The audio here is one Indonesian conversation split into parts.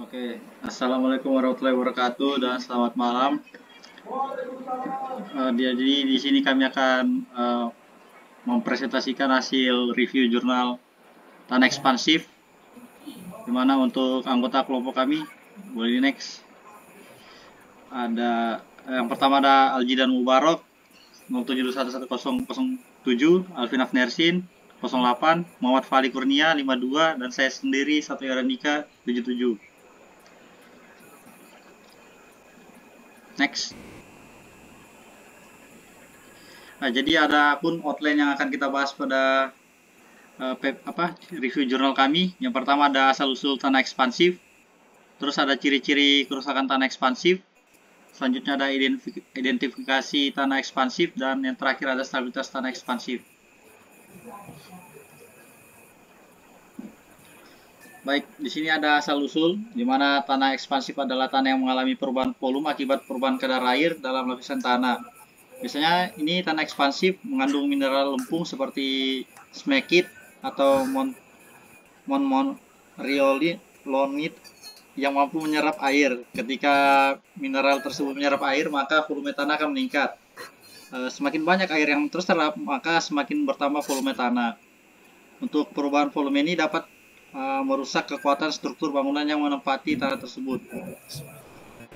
Oke, Assalamualaikum warahmatullahi wabarakatuh dan selamat malam. Jadi di sini kami akan mempresentasikan hasil review jurnal Tanah Ekspansif, di mana untuk anggota kelompok kami, boleh di next. Ada yang pertama ada Aljidan Mubarok 07111007, Alvin Afnersin 08, Muhammad Fali Kurnia 52, dan saya sendiri Satu Yaranika 77. Next. Nah, jadi ada pun outline yang akan kita bahas pada review jurnal kami. Yang pertama ada asal-usul tanah ekspansif, terus ada ciri-ciri kerusakan tanah ekspansif, selanjutnya ada identifikasi tanah ekspansif, dan yang terakhir ada stabilitas tanah ekspansif. Baik, di sini ada asal-usul, di mana tanah ekspansif adalah tanah yang mengalami perubahan volume akibat perubahan kadar air dalam lapisan tanah. Biasanya ini tanah ekspansif mengandung mineral lempung seperti smekit atau monmorillonit yang mampu menyerap air. Ketika mineral tersebut menyerap air, maka volume tanah akan meningkat. Semakin banyak air yang terserap, maka semakin bertambah volume tanah. Untuk perubahan volume ini dapat merusak kekuatan struktur bangunan yang menempati tanah tersebut.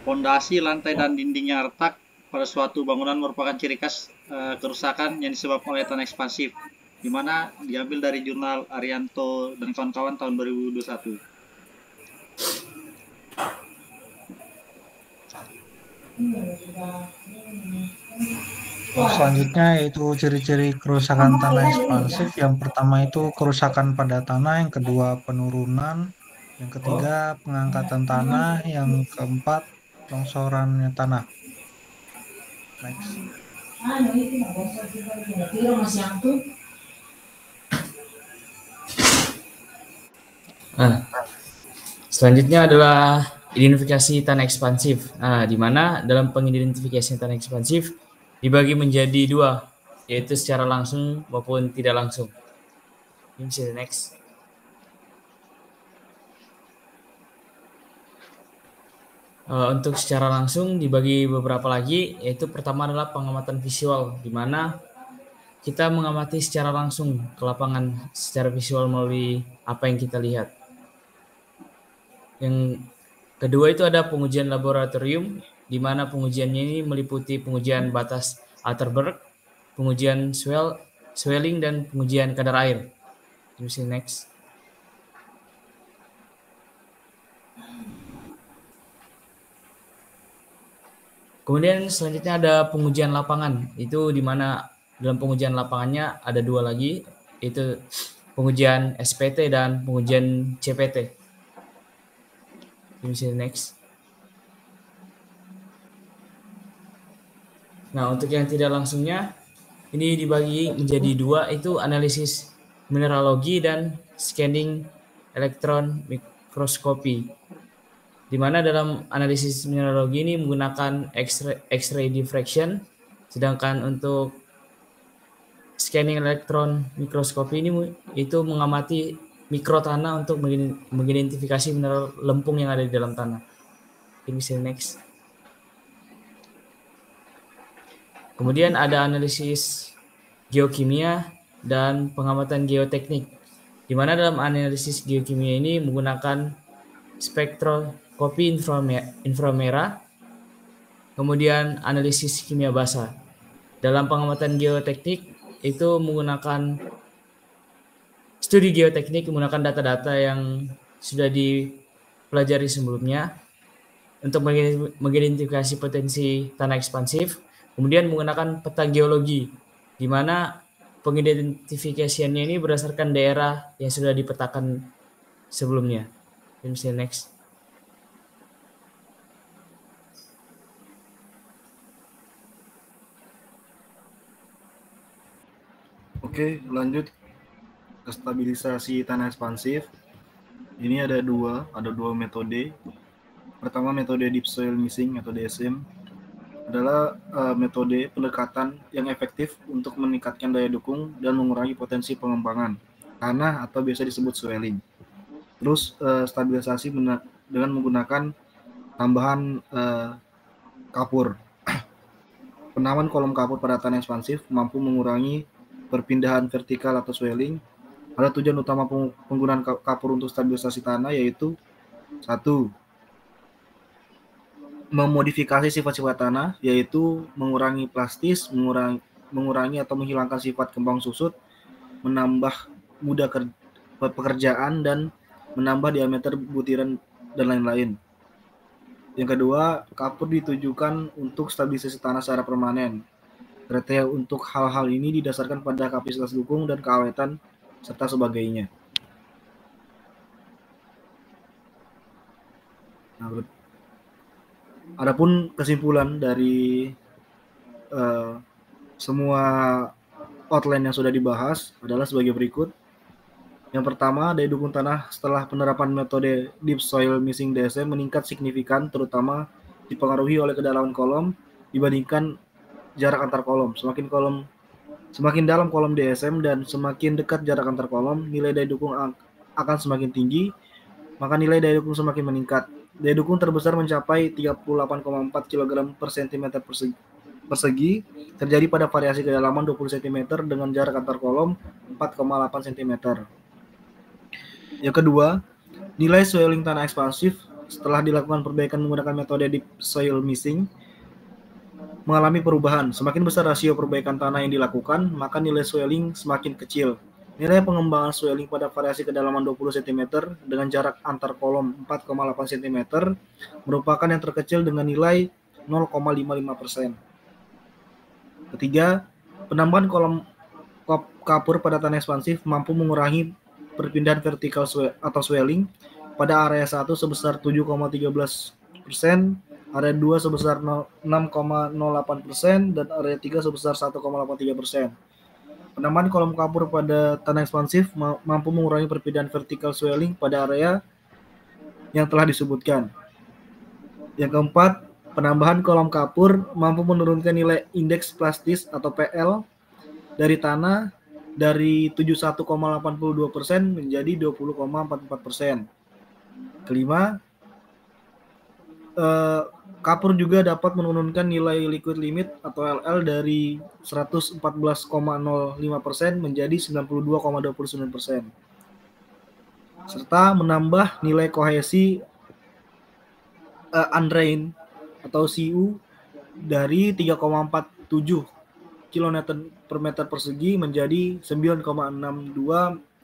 Pondasi, lantai, dan dinding yang retak pada suatu bangunan merupakan ciri khas kerusakan yang disebabkan oleh tanah ekspansif, di mana diambil dari jurnal Arianto dan kawan-kawan tahun 2021. Selanjutnya yaitu ciri-ciri kerusakan tanah ekspansif. Yang pertama itu kerusakan pada tanah, yang kedua penurunan, yang ketiga pengangkatan tanah, yang keempat longsorannya tanah. Next. Selanjutnya adalah identifikasi tanah ekspansif. Di mana dalam pengidentifikasian tanah ekspansif dibagi menjadi dua, yaitu secara langsung maupun tidak langsung. Ini bisa next. Untuk secara langsung dibagi beberapa lagi, yaitu pertama adalah pengamatan visual, di mana kita mengamati secara langsung ke lapangan secara visual melalui apa yang kita lihat. Yang kedua itu ada pengujian laboratorium, di mana pengujiannya ini meliputi pengujian batas Atterberg, pengujian swelling, dan pengujian kadar air. Bisa next. Kemudian selanjutnya ada pengujian lapangan, itu di mana dalam pengujian lapangannya ada dua lagi, yaitu pengujian SPT dan pengujian CPT. Bisa next. Nah, untuk yang tidak langsungnya ini dibagi menjadi dua, itu analisis mineralogi dan scanning elektron mikroskopi. Di mana dalam analisis mineralogi ini menggunakan X-ray diffraction, sedangkan untuk scanning elektron mikroskopi ini itu mengamati mikro tanah untuk mengidentifikasi mineral lempung yang ada di dalam tanah. Ini bisa next. Kemudian ada analisis geokimia dan pengamatan geoteknik, di mana dalam analisis geokimia ini menggunakan spektroskopi inframerah, kemudian analisis kimia basa. Dalam pengamatan geoteknik itu menggunakan studi geoteknik menggunakan data-data yang sudah dipelajari sebelumnya untuk mengidentifikasi potensi tanah ekspansif. Kemudian menggunakan peta geologi, di mana pengidentifikasiannya ini berdasarkan daerah yang sudah dipetakan sebelumnya. Bisa next. Oke, lanjut ke stabilisasi tanah ekspansif. Ini ada dua metode. Pertama, metode deep soil mixing atau DSM adalah metode pendekatan yang efektif untuk meningkatkan daya dukung dan mengurangi potensi pengembangan tanah atau biasa disebut swelling. Terus stabilisasi dengan menggunakan tambahan kapur. Penambahan kolom kapur pada tanah ekspansif mampu mengurangi perpindahan vertikal atau swelling. Ada tujuan utama penggunaan kapur untuk stabilisasi tanah yaitu 1. Memodifikasi sifat-sifat tanah, yaitu mengurangi plastis, mengurangi atau menghilangkan sifat kembang susut, menambah mudah pekerjaan, dan menambah diameter butiran dan lain-lain. Yang kedua, kapur ditujukan untuk stabilisasi tanah secara permanen. Kriteria untuk hal-hal ini didasarkan pada kapasitas dukung dan keawetan serta sebagainya. Nah, adapun kesimpulan dari semua outline yang sudah dibahas adalah sebagai berikut. Yang pertama, daya dukung tanah setelah penerapan metode Deep Soil Mixing DSM meningkat signifikan, terutama dipengaruhi oleh kedalaman kolom dibandingkan jarak antar kolom. Semakin dalam kolom DSM dan semakin dekat jarak antar kolom, nilai daya dukung akan semakin tinggi, maka nilai daya dukung semakin meningkat. Daya dukung terbesar mencapai 38,4 kg per cm persegi, terjadi pada variasi kedalaman 20 cm dengan jarak antar kolom 4,8 cm. Yang kedua, nilai swelling tanah ekspansif setelah dilakukan perbaikan menggunakan metode Deep Soil Mixing mengalami perubahan. Semakin besar rasio perbaikan tanah yang dilakukan, maka nilai swelling semakin kecil. Nilai pengembangan swelling pada variasi kedalaman 20 cm dengan jarak antar kolom 4,8 cm merupakan yang terkecil dengan nilai 0,55%. Ketiga, penambahan kolom kapur pada tanah ekspansif mampu mengurangi perpindahan vertikal atau swelling pada area 1 sebesar 7,13%, area 2 sebesar 6,08%, dan area 3 sebesar 1,83%. Penambahan kolom kapur pada tanah ekspansif mampu mengurangi perpindahan vertikal swelling pada area yang telah disebutkan. Yang keempat, penambahan kolom kapur mampu menurunkan nilai indeks plastis atau PL dari tanah dari 71,82% menjadi 20,44%. Kelima, kapur juga dapat menurunkan nilai liquid limit atau LL dari 114,05% menjadi 92,29%. Serta menambah nilai kohesi undrained atau CU dari 3,47 kN per meter persegi menjadi 9,62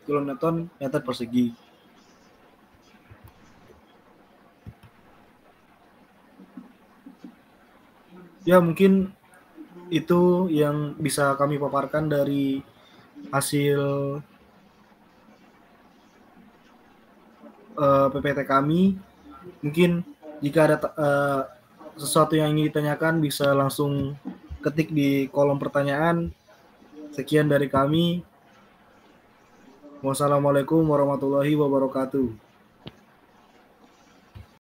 kN meter persegi. Ya, mungkin itu yang bisa kami paparkan dari hasil PPT kami. Mungkin jika ada sesuatu yang ingin ditanyakan bisa langsung ketik di kolom pertanyaan. Sekian dari kami. Wassalamualaikum warahmatullahi wabarakatuh.